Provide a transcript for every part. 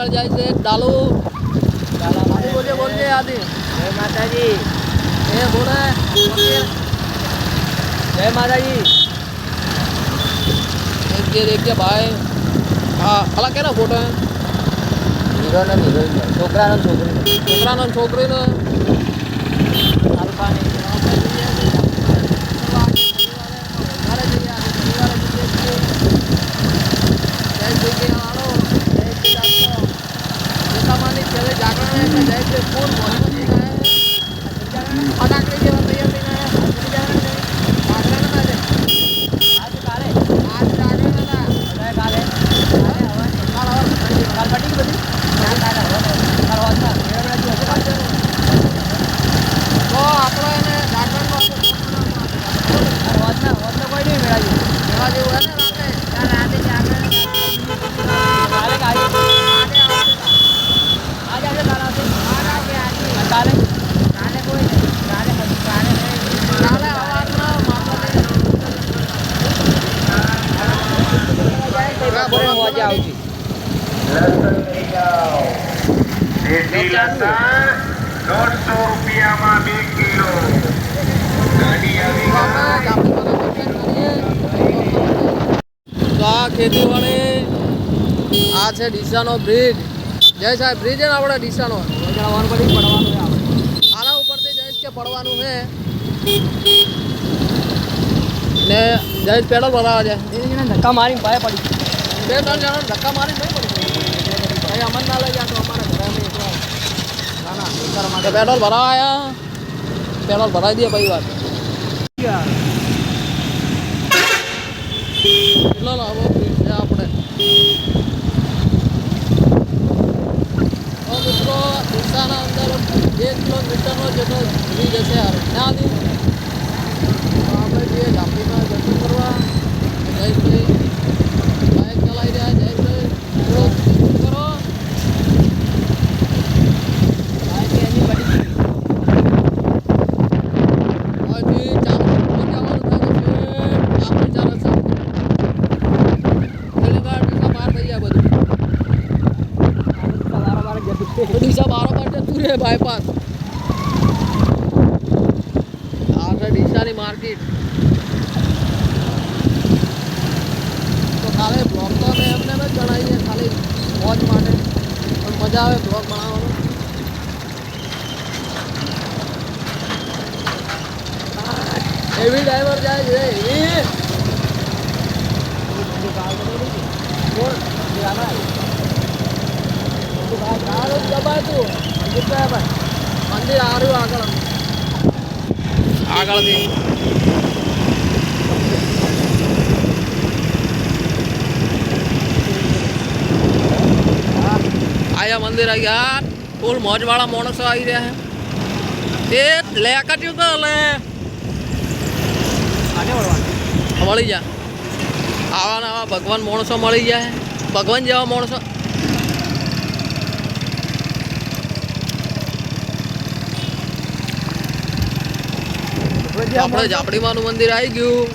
આગળ જાય છે ડાલુ આદિ બોલજે આદિ જય માતાજી એ બોલે ફકીર જય માતાજી एक के भाई हाँ अलग क्या ना फोटो है हीरो ने छोकरा ने छोकरी ने अल्फा ने ખેતીવાડી આ છે ડીસાનો બ્રિજ જય સાહેબ બ્રિજ છે ને આપણે ડીસાનો આના ઉપરથી જયેશ કે પડવાનું છે ને જયેશ પેડલ ભરાવા છે ધક્કા મારી પાય પડી 2-3 જણા ધક્કા મારી નહીં પડી અમન ના લઈ જાય તો અમારા ઘરે ના પેટ્રોલ ભરાવા પેટ્રોલ ભરાઈ દે ભાઈ વાત કેટલો લાવો આપણે મિત્રો ડીસાના અંદર 1 કિલોમીટરનો જેટલો બ્રિજ હશે યાર ત્યાંથી આપણે જઈએ ઝાપડીમાં દર્શન કરવા જયેશભાઈ બાઇક ચલાવી રહ્યા જયેશભાઈ થોડો કરો ડીસા બારોબાર જતું રહે બાયપાસ આગળ ડીસાની માર્કેટ તો કાલે બ્લોગ તો અમે એમને જ જણાવીએ ખાલી મોજ માટે પણ મજા આવે બ્લોગ બનાવવાનો એવી ડ્રાઈવર જાય છે એવી મંદિર આવ્યું આગળથી આયા મંદિર આવી ગયા ફૂલ મોજવાળા માણસો આવી રહ્યા છે તે લે કાટ્યું તો લે મળી જાય આવા ને આવા ભગવાન માણસો મળી જાય ભગવાન જેવા માણસો આપણે ઝાપડીમાંનું મંદિર આવી ગયું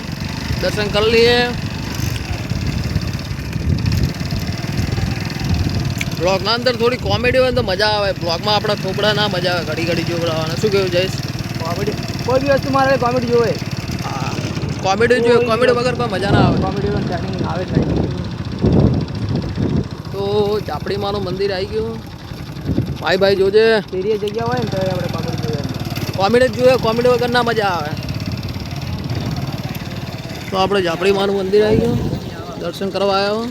દર્શન કરી લઈએ બ્લોગના અંદર થોડી કોમેડી હોય તો મજા આવે બ્લોગમાં આપણા થોપડા ના મજા આવે ઘડી ઘડી જોવડાવવાના શું કેવું જઈશ કોમેડી કોઈ બી વસ્તુ મારે કોમેડી જોવે હા કોમેડી જોઈએ કોમેડી વગર પણ મજા ના આવે કોમેડી ટ્રેનિંગ આવે તો ઝાપડીમાંનું મંદિર આવી ગયું ભાઈ જોજે સિરિયસ જગ્યા હોય ને તો આપણે કોમેડી જોઈએ કોમેડી જ જોઈએ કોમેડી વગર ના મજા આવે તો આપણે ઝાપડીમાંનું મંદિર આવી ગયું દર્શન કરવા આવ્યો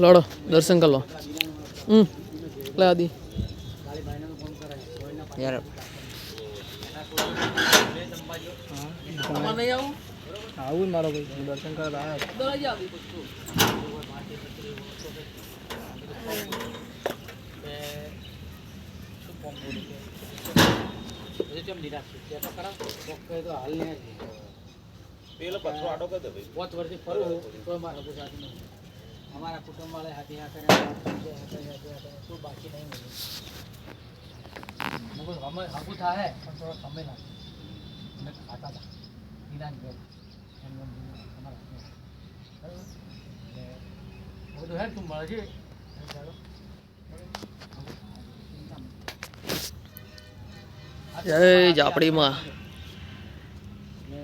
લડો દર્શન કરી લો લે આદિ યાર નહીં આવું આવું મારો ભાઈ દર્શન કરવા આવ્યો हमारा कुटुंब वाले हाथी यहाँ करें तो बाकी नहीं मिले हमें हकू था है थोड़ा समय ना मैं खाता था એમ એમ તમારા હાથમાં. બરાબર? એટલે બધું હેડ તું મળે છે ચાલો. જય જાપડીમાં. એટલે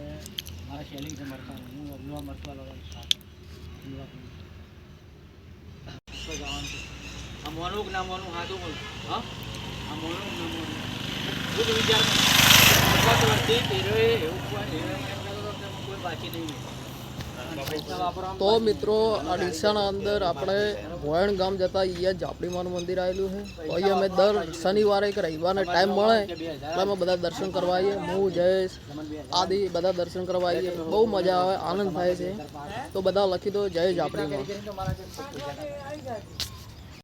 મારા શેલિંગ છે મરતા હું અગવા મરતા જવાનું છે. આ મોનું કે ના મોનું હાથું બોલ. હા આ મોનું કે ના મોનું હું વિચાર કોઈ બાકી નહીં. પૈસા વાપરવા તો મિત્રો આ ડીસાના અંદર આપણે ભોયણ ગામ જતા અહીંયા જાપડીમાનું મંદિર આવેલું છે. તો અહીંયા અમે દર શનિવારે કે રવિવારને ટાઈમ મળે એટલે અમે બધા દર્શન કરવા આવીએ. હું જયેશ આદિ બધા દર્શન કરવા આવીએ. બહુ મજા આવે, આનંદ થાય છે. તો બધા લખી દો જય જાપડીમાં. તો મારા